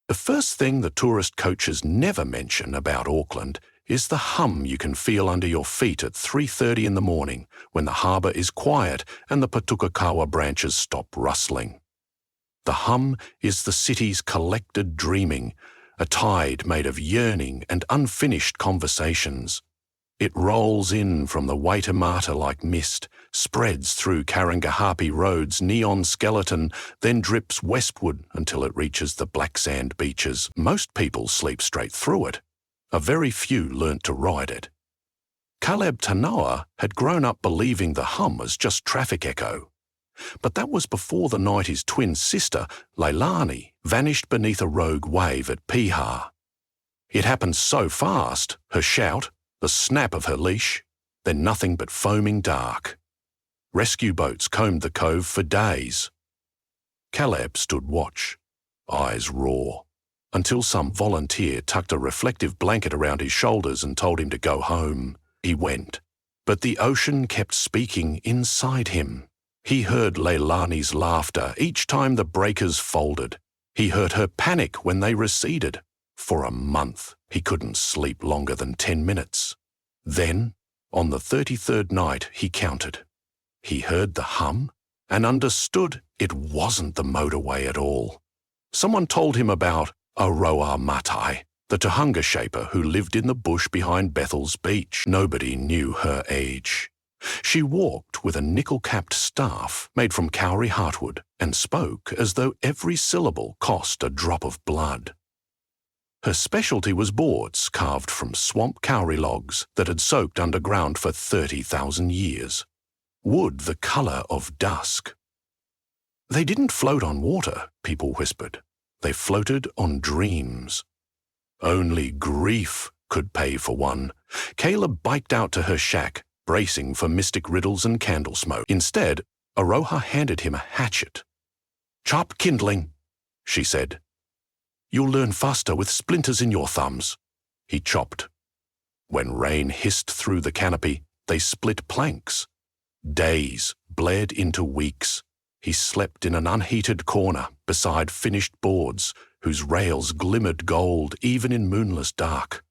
The first thing the tourist coaches never mention about Auckland is the hum you can feel under your feet at 3:30 in the morning when the harbour is quiet and the Patukakawa branches stop rustling. The hum is the city's collected dreaming, a tide made of yearning and unfinished conversations. It rolls in from the Waitemata like mist, spreads through Karangahape Road's neon skeleton, then drips westward until it reaches the black sand beaches. Most people sleep straight through it. A very few learnt to ride it. Caleb Tanoa had grown up believing the hum was just traffic echo. But that was before the night his twin sister, Leilani, vanished beneath a rogue wave at Piha. It happened so fast, her shout, the snap of her leash, then nothing but foaming dark. Rescue boats combed the cove for days. Caleb stood watch, eyes raw, until some volunteer tucked a reflective blanket around his shoulders and told him to go home. He went, but the ocean kept speaking inside him. He heard Leilani's laughter each time the breakers folded. He heard her panic when they receded. For a month, he couldn't sleep longer than 10 minutes. Then, on the 33rd night, he counted. He heard the hum and understood it wasn't the motorway at all. Someone told him about Aroa Matai, the Tahunga shaper who lived in the bush behind Bethel's beach. Nobody knew her age. She walked with a nickel-capped staff made from kauri heartwood and spoke as though every syllable cost a drop of blood. Her specialty was boards carved from swamp kauri logs that had soaked underground for 30,000 years. Wood the colour of dusk. They didn't float on water, people whispered. They floated on dreams. Only grief could pay for one. Caleb biked out to her shack, bracing for mystic riddles and candle smoke. Instead, Aroha handed him a hatchet. "Chop kindling," she said. "You'll learn faster with splinters in your thumbs." He chopped. When rain hissed through the canopy, they split planks. Days bled into weeks. He slept in an unheated corner beside finished boards whose rails glimmered gold even in moonless dark.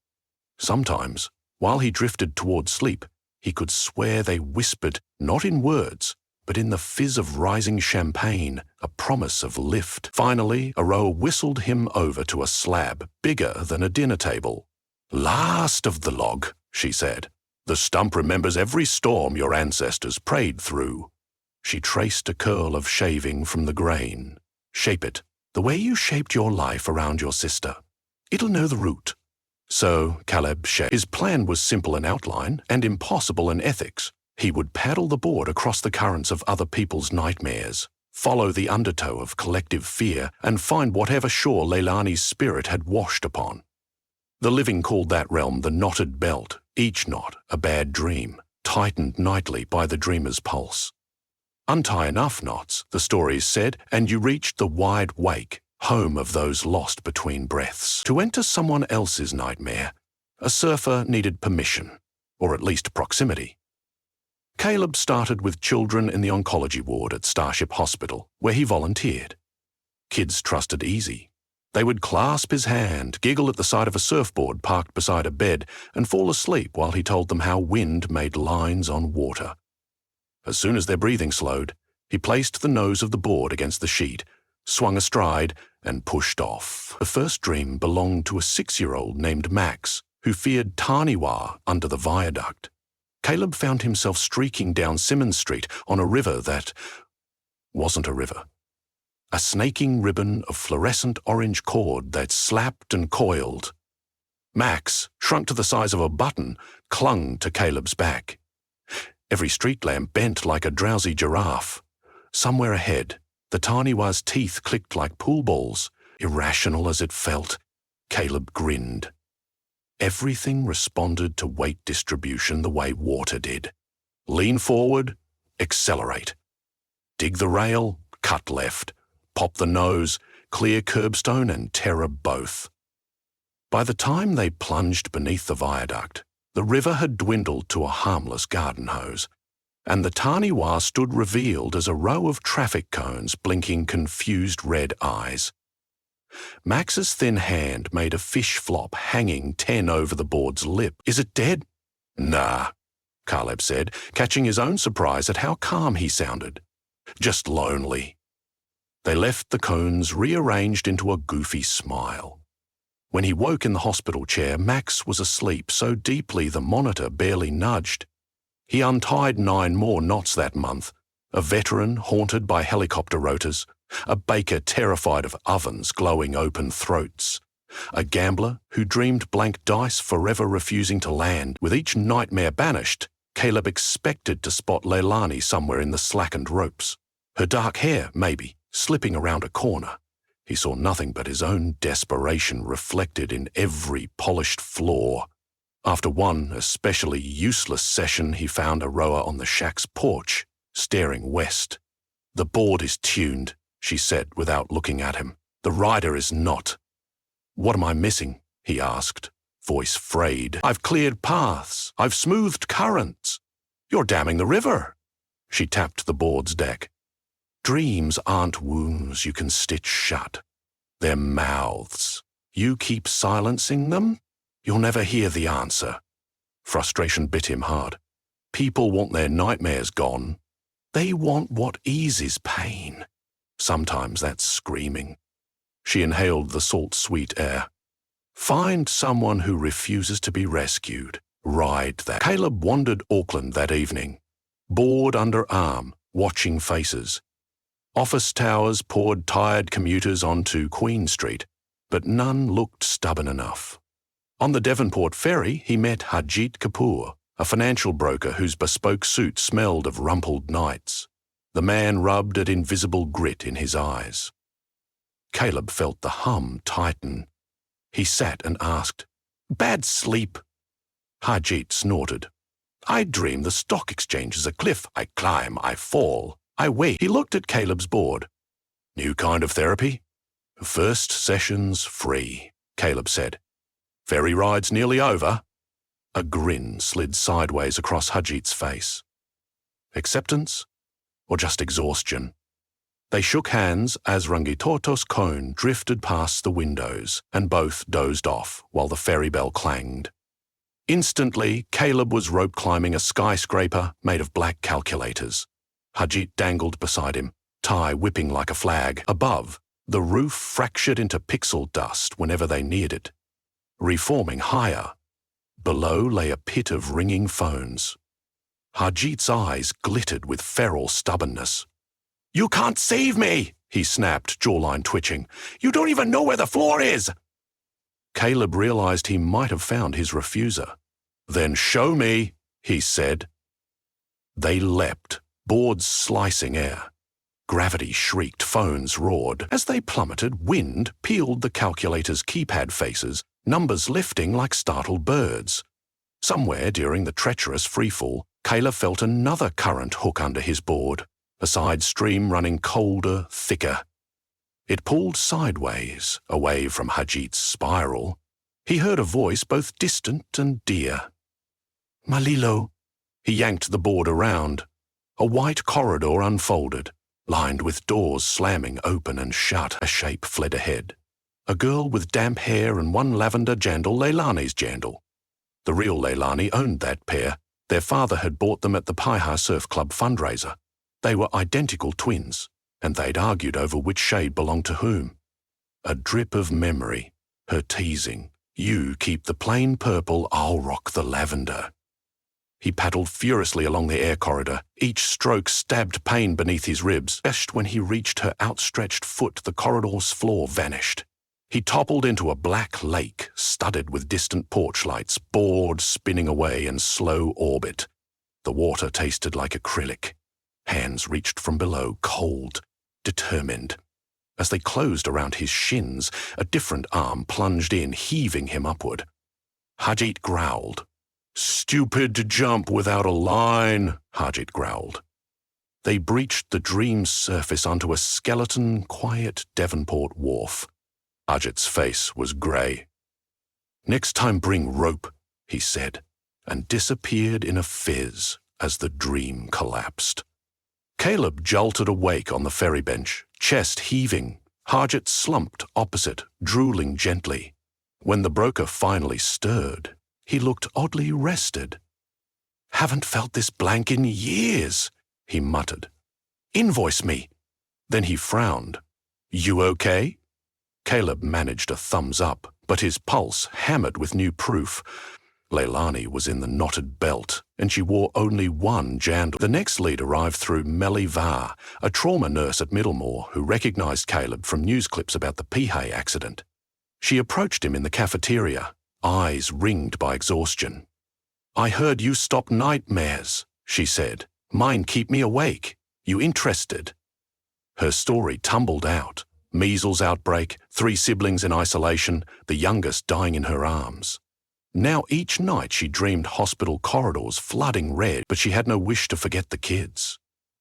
Sometimes, while he drifted toward sleep, he could swear they whispered, not in words, but in the fizz of rising champagne, a promise of lift. Finally, Aroa whistled him over to a slab bigger than a dinner table. "Last of the log," she said. "The stump remembers every storm your ancestors prayed through." She traced a curl of shaving from the grain. "Shape it, the way you shaped your life around your sister. It'll know the route." So Caleb shaped. His plan was simple in outline and impossible in ethics. He would paddle the board across the currents of other people's nightmares, follow the undertow of collective fear, and find whatever shore Leilani's spirit had washed upon. The living called that realm the knotted belt, each knot a bad dream, tightened nightly by the dreamer's pulse. Untie enough knots, the stories said, and you reached the wide wake, home of those lost between breaths. To enter someone else's nightmare, a surfer needed permission, or at least proximity. Caleb started with children in the oncology ward at Starship Hospital, where he volunteered. Kids trusted easy. They would clasp his hand, giggle at the sight of a surfboard parked beside a bed, and fall asleep while he told them how wind made lines on water. As soon as their breathing slowed, he placed the nose of the board against the sheet, swung astride, and pushed off. The first dream belonged to a 6-year-old named Max, who feared Taniwha under the viaduct. Caleb found himself streaking down Simmons Street on a river that wasn't a river. A snaking ribbon of fluorescent orange cord that slapped and coiled. Max, shrunk to the size of a button, clung to Caleb's back. Every street lamp bent like a drowsy giraffe. Somewhere ahead, the Taniwha's teeth clicked like pool balls. Irrational as it felt, Caleb grinned. Everything responded to weight distribution the way water did. Lean forward, accelerate. Dig the rail, cut left. Pop the nose, clear curbstone and terror both. By the time they plunged beneath the viaduct, the river had dwindled to a harmless garden hose, and the Taniwha stood revealed as a row of traffic cones blinking confused red eyes. Max's thin hand made a fish flop hanging 10 over the board's lip. "Is it dead?" "Nah," Caleb said, catching his own surprise at how calm he sounded. "Just lonely." They left the cones rearranged into a goofy smile. When he woke in the hospital chair, Max was asleep so deeply the monitor barely nudged. He untied 9 more knots that month, a veteran haunted by helicopter rotors, a baker terrified of ovens glowing open throats, a gambler who dreamed blank dice forever refusing to land. With each nightmare banished, Caleb expected to spot Leilani somewhere in the slackened ropes. Her dark hair, maybe, slipping around a corner. He saw nothing but his own desperation reflected in every polished floor. After one especially useless session, he found a rower on the shack's porch, staring west. "The board is tuned," she said without looking at him. "The rider is not." "What am I missing?" he asked, voice frayed. "I've cleared paths. I've smoothed currents. You're damming the river." She tapped the board's deck. "Dreams aren't wounds you can stitch shut. They're mouths. You keep silencing them, you'll never hear the answer." Frustration bit him hard. People want their nightmares gone. They want what eases pain. Sometimes that's screaming. She inhaled the salt-sweet air. Find someone who refuses to be rescued. Ride that. Caleb wandered Auckland that evening, board under arm, watching faces. Office towers poured tired commuters onto Queen Street, but none looked stubborn enough. On the Devonport ferry, he met Harjit Kapoor, a financial broker whose bespoke suit smelled of rumpled nights. The man rubbed at invisible grit in his eyes. Caleb felt the hum tighten. He sat and asked, "Bad sleep?" Harjit snorted. "I dream the stock exchange is a cliff. I climb, I fall, I wait." He looked at Caleb's board. "New kind of therapy?" "First session's free," Caleb said. "Ferry ride's nearly over." A grin slid sideways across Harjit's face. Acceptance? Or just exhaustion? They shook hands as Rangitoto's cone drifted past the windows, and both dozed off while the ferry bell clanged. Instantly, Caleb was rope climbing a skyscraper made of black calculators. Harjit dangled beside him, tie whipping like a flag. Above, the roof fractured into pixel dust whenever they neared it, reforming higher. Below lay a pit of ringing phones. Harjit's eyes glittered with feral stubbornness. "You can't save me!" he snapped, jawline twitching. "You don't even know where the floor is!" Caleb realized he might have found his refuser. "Then show me," he said. They leapt, boards slicing air. Gravity shrieked, phones roared. As they plummeted, wind peeled the calculator's keypad faces, numbers lifting like startled birds. Somewhere during the treacherous freefall, Caleb felt another current hook under his board, a side stream running colder, thicker. It pulled sideways, away from Harjit's spiral. He heard a voice both distant and dear. "Malilo." He yanked the board around. A white corridor unfolded, lined with doors slamming open and shut. A shape fled ahead. A girl with damp hair and one lavender jandal, Leilani's jandal. The real Leilani owned that pair. Their father had bought them at the Paiha Surf Club fundraiser. They were identical twins, and they'd argued over which shade belonged to whom. A drip of memory, her teasing, "You keep the plain purple, I'll rock the lavender." He paddled furiously along the air corridor. Each stroke stabbed pain beneath his ribs. Just when he reached her outstretched foot, the corridor's floor vanished. He toppled into a black lake, studded with distant porch lights, board spinning away in slow orbit. The water tasted like acrylic. Hands reached from below, cold, determined. As they closed around his shins, a different arm plunged in, heaving him upward. Harjit growled. "Stupid to jump without a line," Harjit growled. They breached the dream's surface onto a skeleton, quiet Devonport wharf. Harjit's face was grey. "Next time bring rope," he said, and disappeared in a fizz as the dream collapsed. Caleb jolted awake on the ferry bench, chest heaving. Harjit slumped opposite, drooling gently. When the broker finally stirred, he looked oddly rested. "Haven't felt this blank in years," he muttered. "Invoice me." Then he frowned. "You okay?" Caleb managed a thumbs up, but his pulse hammered with new proof. Leilani was in the knotted belt, and she wore only one jandal. The next lead arrived through Melly Var, a trauma nurse at Middlemore who recognized Caleb from news clips about the Pihei accident. She approached him in the cafeteria, eyes ringed by exhaustion. "I heard you stop nightmares," she said. "Mine keep me awake. You interested?" Her story tumbled out. Measles outbreak, 3 siblings in isolation, the youngest dying in her arms. Now each night she dreamed hospital corridors flooding red, but she had no wish to forget the kids.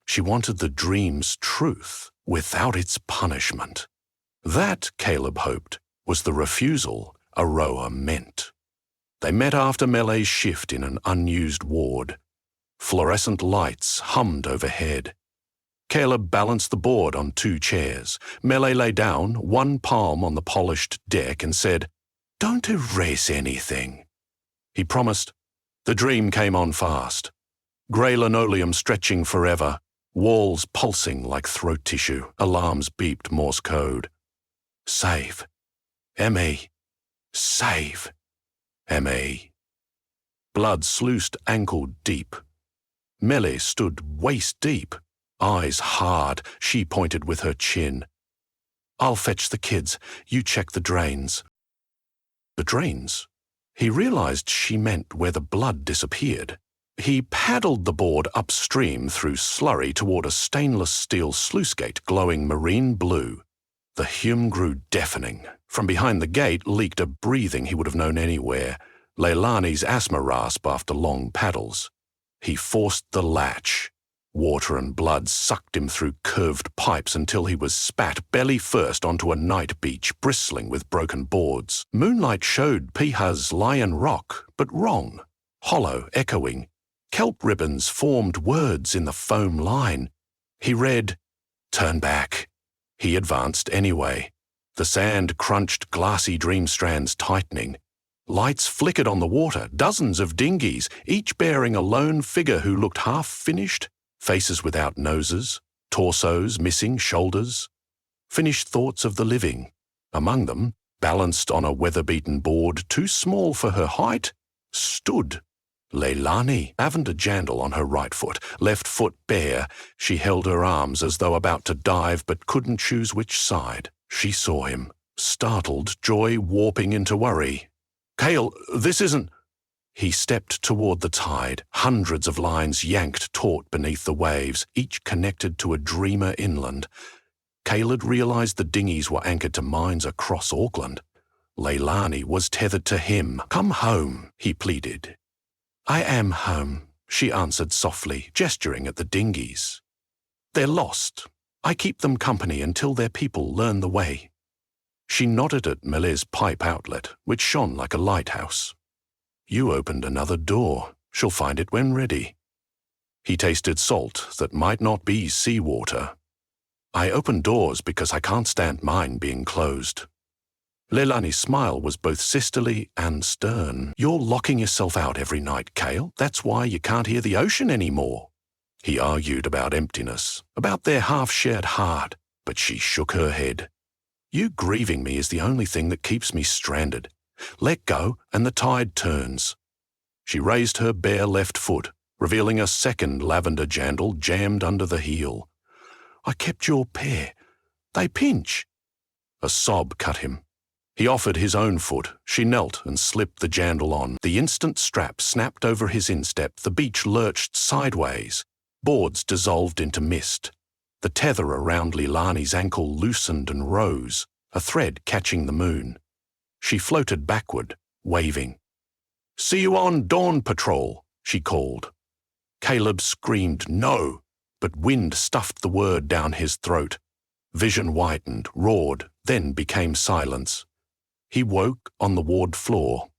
She wanted the dream's truth without its punishment. That, Caleb hoped, was the refusal Aroa meant. They met after Melee's shift in an unused ward. Fluorescent lights hummed overhead. Caleb balanced the board on 2 chairs. Melee lay down, one palm on the polished deck, and said, "Don't erase anything." He promised. The dream came on fast. Grey linoleum stretching forever, walls pulsing like throat tissue, alarms beeped Morse code. "Save. M.E. Save. M.E." Blood sluiced ankle deep. Melee stood waist deep, eyes hard. She pointed with her chin. "I'll fetch the kids. You check the drains." The drains? He realized she meant where the blood disappeared. He paddled the board upstream through slurry toward a stainless steel sluice gate glowing marine blue. The hum grew deafening. From behind the gate leaked a breathing he would have known anywhere, Leilani's asthma rasp after long paddles. He forced the latch. Water and blood sucked him through curved pipes until he was spat belly first onto a night beach bristling with broken boards. Moonlight showed Piha's Lion Rock, but wrong. Hollow, echoing. Kelp ribbons formed words in the foam line. He read, "Turn back." He advanced anyway. The sand crunched glassy dream strands tightening. Lights flickered on the water, dozens of dinghies, each bearing a lone figure who looked half-finished. Faces without noses, torsos missing shoulders. Finished thoughts of the living. Among them, balanced on a weather-beaten board too small for her height, stood Leilani. Haven't a jandal on her right foot, left foot bare. She held her arms as though about to dive but couldn't choose which side. She saw him, startled, joy warping into worry. "Cale, this isn't—" He stepped toward the tide, hundreds of lines yanked taut beneath the waves, each connected to a dreamer inland. Caleb realized the dinghies were anchored to mines across Auckland. Leilani was tethered to him. "Come home," he pleaded. "I am home," she answered softly, gesturing at the dinghies. "They're lost. I keep them company until their people learn the way." She nodded at Melee's pipe outlet, which shone like a lighthouse. "You opened another door. She'll find it when ready." He tasted salt that might not be seawater. "I open doors because I can't stand mine being closed." Leilani's smile was both sisterly and stern. "You're locking yourself out every night, Cale. That's why you can't hear the ocean anymore." He argued about emptiness, about their half-shared heart, but she shook her head. "You grieving me is the only thing that keeps me stranded. Let go, and the tide turns." She raised her bare left foot, revealing a second lavender jandal jammed under the heel. "I kept your pair. They pinch." A sob cut him. He offered his own foot. She knelt and slipped the jandal on. The instant strap snapped over his instep. The beach lurched sideways. Boards dissolved into mist. The tether around Leilani's ankle loosened and rose, a thread catching the moon. She floated backward, waving. "See you on Dawn Patrol," she called. Caleb screamed no, but wind stuffed the word down his throat. Vision widened, roared, then became silence. He woke on the ward floor.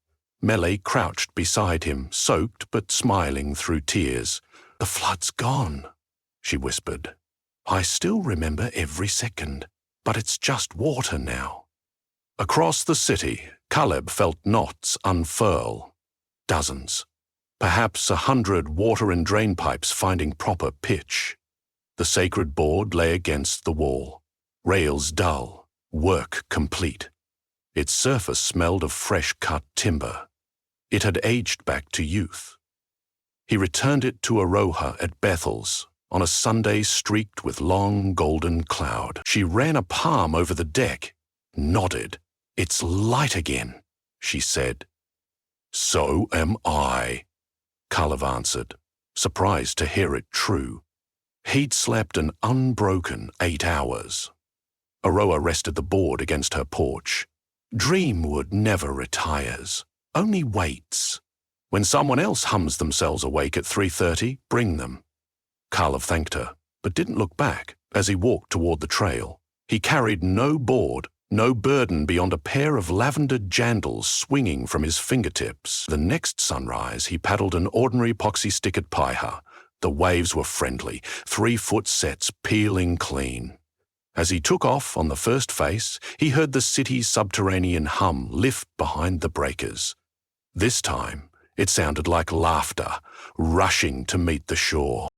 Melee crouched beside him, soaked but smiling through tears. "The flood's gone," she whispered. "I still remember every second, but it's just water now. Across the city, Caleb felt knots unfurl. Dozens. Perhaps 100 water and drain pipes finding proper pitch. The sacred board lay against the wall. Rails dull, work complete. Its surface smelled of fresh-cut timber. It had aged back to youth. He returned it to Aroha at Bethel's on a Sunday streaked with long golden cloud. She ran a palm over the deck, nodded. "It's light again," she said. "So am I," Caleb answered, surprised to hear it true. He'd slept an unbroken 8 hours. Aroa rested the board against her porch. Dreamwood never retires, only waits. When someone else hums themselves awake at 3:30, bring them. Caleb thanked her, but didn't look back as he walked toward the trail. He carried no board, no burden beyond a pair of lavender jandals swinging from his fingertips. The next sunrise, he paddled an ordinary poxy stick at Paiha. The waves were friendly, 3-foot sets peeling clean. As he took off on the first face, he heard the city's subterranean hum lift behind the breakers. This time, it sounded like laughter, rushing to meet the shore.